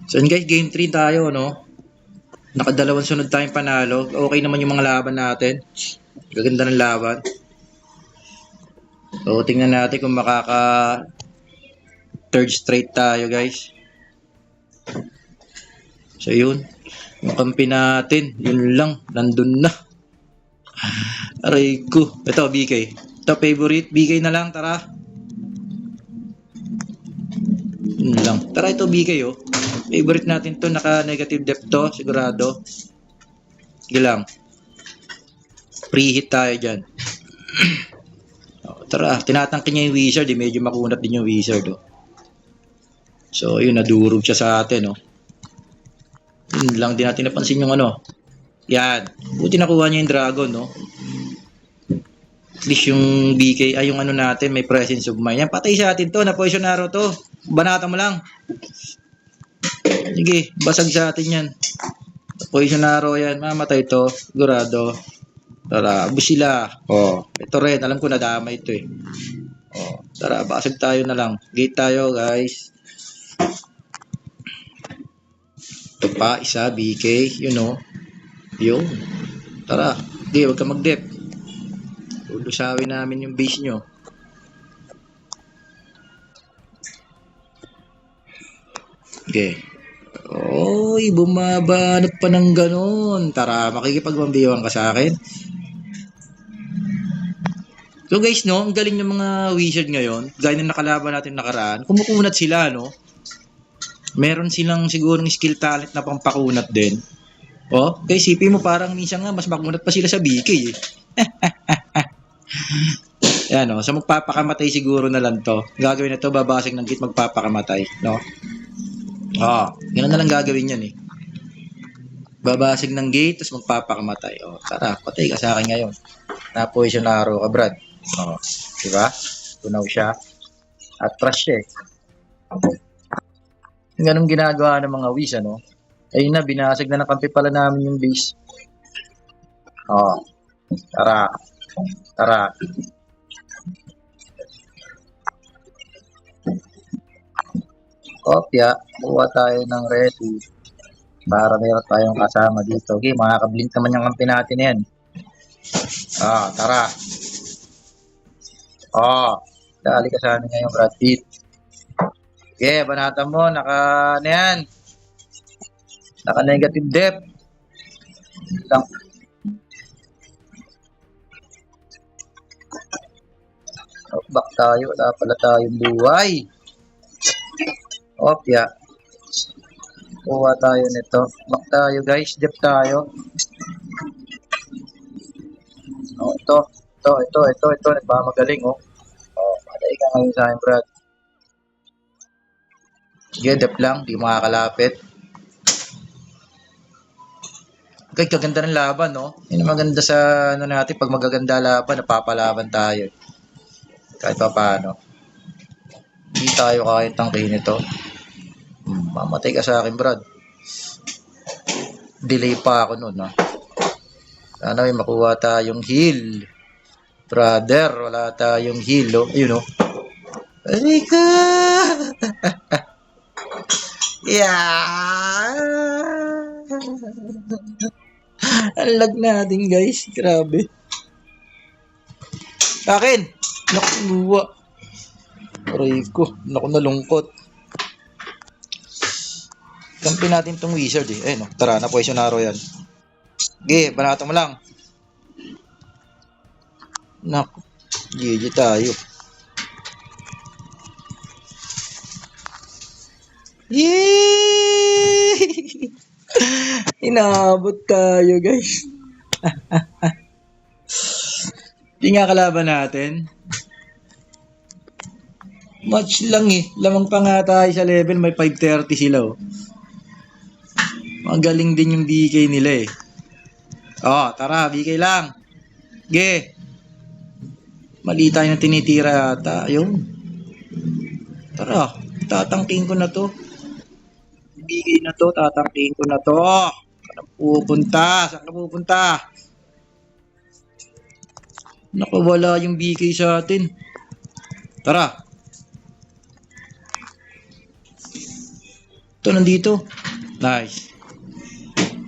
So yun guys, game 3 tayo, no? Nakadalawang sunod tayong panalo. Okay naman yung mga laban natin. Gaganda ng laban. So tingnan natin kung makaka third straight tayo guys. So yun. Yung kampi natin, yun lang. Nandun na. Aray ko. Ito, BK. Ito, favorite. BK na lang, tara. Yun lang. Tara, ito, BK, oh. Favorite natin to. Naka-negative depth to. Sigurado. Sige lang. Pre-hit tayo dyan. Tara, tinatangke niya yung wizard. Medyo makunat din yung wizard, oh. So, yun, nadurog siya sa atin, oh. Yun lang, di natin napansin yung ano. Yan. Buti nakuha niya yung dragon, no? At least yung BK, ay yung ano natin, may presence of mind. Yan, patay sa atin to. Na-poison arrow to. Banata mo lang. Sige, basag sa atin yan. Poison arrow yan. Mamatay to. Sigurado. Tara, abos sila. Oh, ito rin. Alam ko nadama ito eh. Oh, tara, basag tayo na lang. Gate tayo, guys. Ito pa, isa, BK. You know. Yun. Tara. Hindi, huwag ka mag-dep. Ulusawin namin yung base nyo. Okay. Oy, bumabanat pa ng ganun. Tara, makikipagpambiwan ka sa akin. So guys, no, ang galing ng mga wizard ngayon. Gaya ng nakalaban natin nakaraan. Kumukunat sila, no? Meron silang sigurong skill talent na pampakunat din. Oh, guys, isipin mo parang minsan nga mas makunat pa sila sa BK eh. Yan, no? So magpapakamatay siguro na lang to. Gagawin na to, babasag ng kit magpapakamatay, no? Ganun na lang gagawin yan eh. Babasag ng gate, tapos magpapakamatay. Oh, tara, patay ka sa akin ngayon. Na-poison arrow ka, Brad. Oh, diba? Tunaw siya. At trash siya eh. Ganun ginagawa ng mga wiz, ano? Ayun na, binasag na ng kampi pala namin yung base. Oh, tara. Tara. Kopya, buha tayo ng ready. Para meron tayong kasama dito. Okay, makakablink naman yung kampi natin yan. Tara. Dali ka sa amin ngayon, Brad Pitt. Okay, banata mo, naka, ano yan? Naka-negative depth. Lang. Back tayo, wala pala tayong buhay. Opya. Kuha tayo nito. Back tayo guys, depth tayo. Ito. Nagmamagaling, oh. Patay ka ngayon sa akin, Brad. Sige, depth lang, di makakalapit. Okay, kaganda ng laban, no? Yun ang maganda sa ano natin, pag magaganda laban, napapalaban tayo. Kahit pa paano. Hindi tayo kahit tangkihin ito. Mamatay ka sa akin, Brad. Delay pa ako nun, no? Sana may makuha tayong heal. Brother, wala tayong heal, oh. Ayun, oh. Erika! Yeah! Ang lag natin, guys. Grabe. Akin! Nakuha. Aray ko. Naku, nalungkot. Kampi natin tong wizard eh. Ayun, oh. Tara, na-poison arrow yan. Sige, banata mo lang. Naku. GG tayo. Yay! Inabot tayo, guys. Hindi nga kalaban natin. Match lang eh. Lamang pa nga tayo sa level. May 530 sila, oh. Magaling din yung BK nila eh. Tara, BK lang. Ge. Mali tayo na tinitira yata. Ayun. Tara, tatangking ko na to. BK na to, tatangking ko na to. Saan ka pupunta? Nakawala yung BK sa atin. Tara. Ito, nandito. Nice.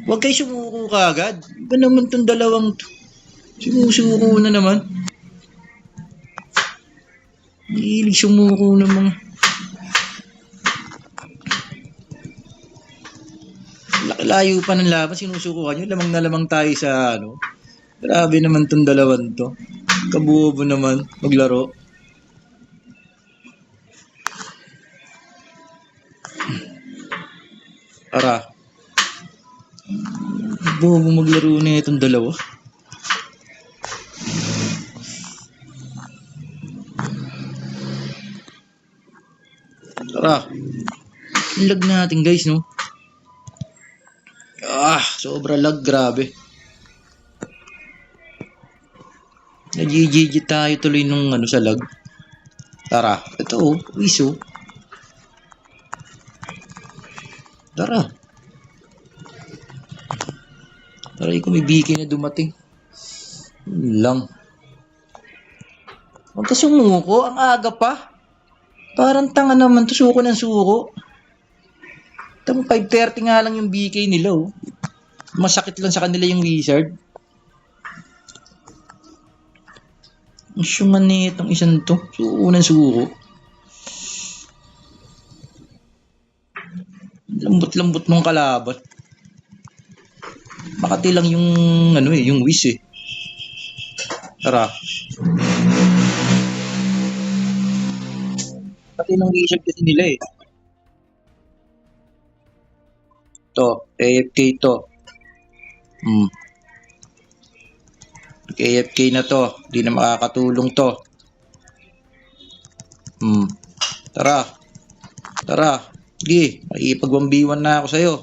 Huwag kayo sumuko kaagad. Iba naman tong dalawang to. Sumusuko na naman. Hilig sumuko ng mga... Layo pa ng laban, sinusukuhan nyo. Lamang na lamang tayo sa ano. Grabe naman tong dalawang to. Kabubo naman maglaro. Tara. Bobo maglaro na itong dalawa. Tara. Ang lag natin guys, no? Sobra lag, grabe. Nag-GG tayo tuloy nung ano sa lag. Tara. Ito oh, wiso. Tara. Tara, kung may BK na dumating. Lang. Huwag ka sumuko. Ang aga pa. Parang tanga naman to. Suko ng suko. Tama, 5:30 nga lang yung BK nila oh. Masakit lang sa kanila yung wizard. Ang syungan itong isang to. Suko ng suko. Lambot-lambot nung kalaban. Makati lang yung ano yung wish eh. Tara. Pati ng wizard kasi nila eh. To, AFK to. AFK na to. Di na makakatulong to. Tara. Tara. Sige, makikipag 1v1 na ako sa'yo.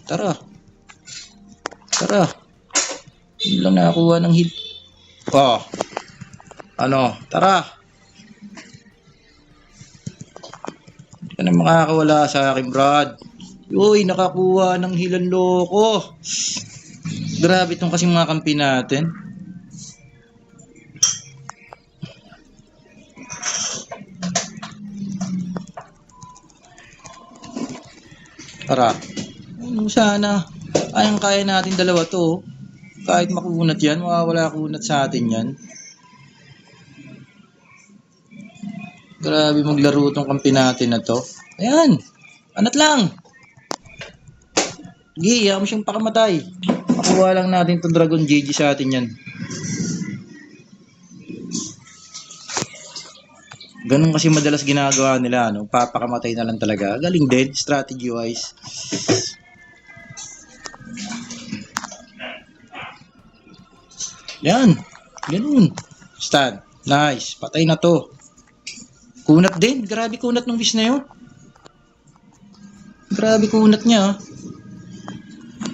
Tara. Tara. Hindi lang nakakuha ng hit. Ano? Tara. Hindi ka na makakawala sa akin, Brad. Uy, nakakuha ng hilan loko. Grabe itong kasing mga kampi natin. Tara. Sana kaya natin dalawa to. Kahit makunat yan, mawawala kunat sa atin yan. Grabe maglaro tong kampi natin na to. Ayan. Anat lang. Sige, mo siyang pakamatay. Makuha lang natin tong Dragon GG sa atin yan. Ganun kasi madalas ginagawa nila, no? Papakamatay na lang talaga. Galing din, strategy wise. Yan. Ganun. Stand. Nice. Patay na to. Kunat din. Grabe kunat ng wish na yun. Grabe kunat niya.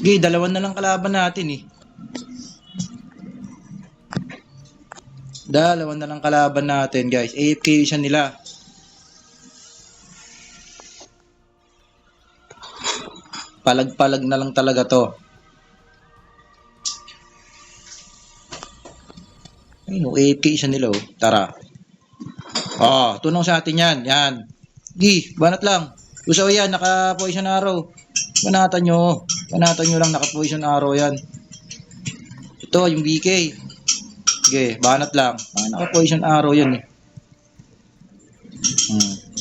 Okay, dalawan na lang kalaban natin eh. Dalawan na lang kalaban natin guys. AFK siya nila. Palag-palag na lang talaga to. Ayun, AFK siya nila oh. Tara. Tunong sa atin yan. Yan. Gi, banat lang. Usaw yan, naka-poison arrow. Banatan nyo. Banatan nyo lang, naka-poison arrow yan. Ito, yung BK. Sige, banat lang. Naka-poison arrow yan eh.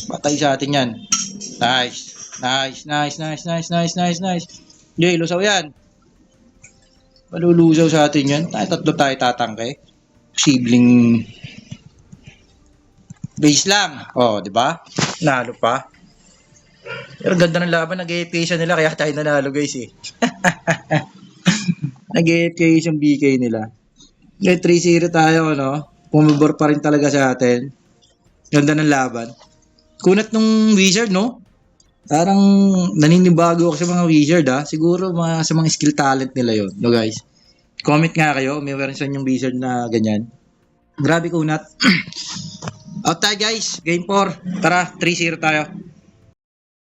Patay sa atin yan. Nice. Nice, nice, nice, nice, nice, nice, nice. Sige, lusaw yan. Malulusaw sa atin yan. Tatlo tayo tatangke. Sibling base lang. Di ba? Nalo pa. Pero ganda ng laban, nag-AFK siya nila kaya tayo nanalo guys eh. Nag-AFK yung BK nila. 3-0 tayo, no? Pumabor pa rin talaga sa atin. Ganda ng laban. Kunat nung wizard, no? Parang naninibago ako sa mga wizard, ha? Siguro sa mga skill talent nila yon, no guys? Comment nga kayo, may meron sa inyong wizard na ganyan. Grabe kunat. Out tayo guys, game 4. Tara, 3-0 tayo.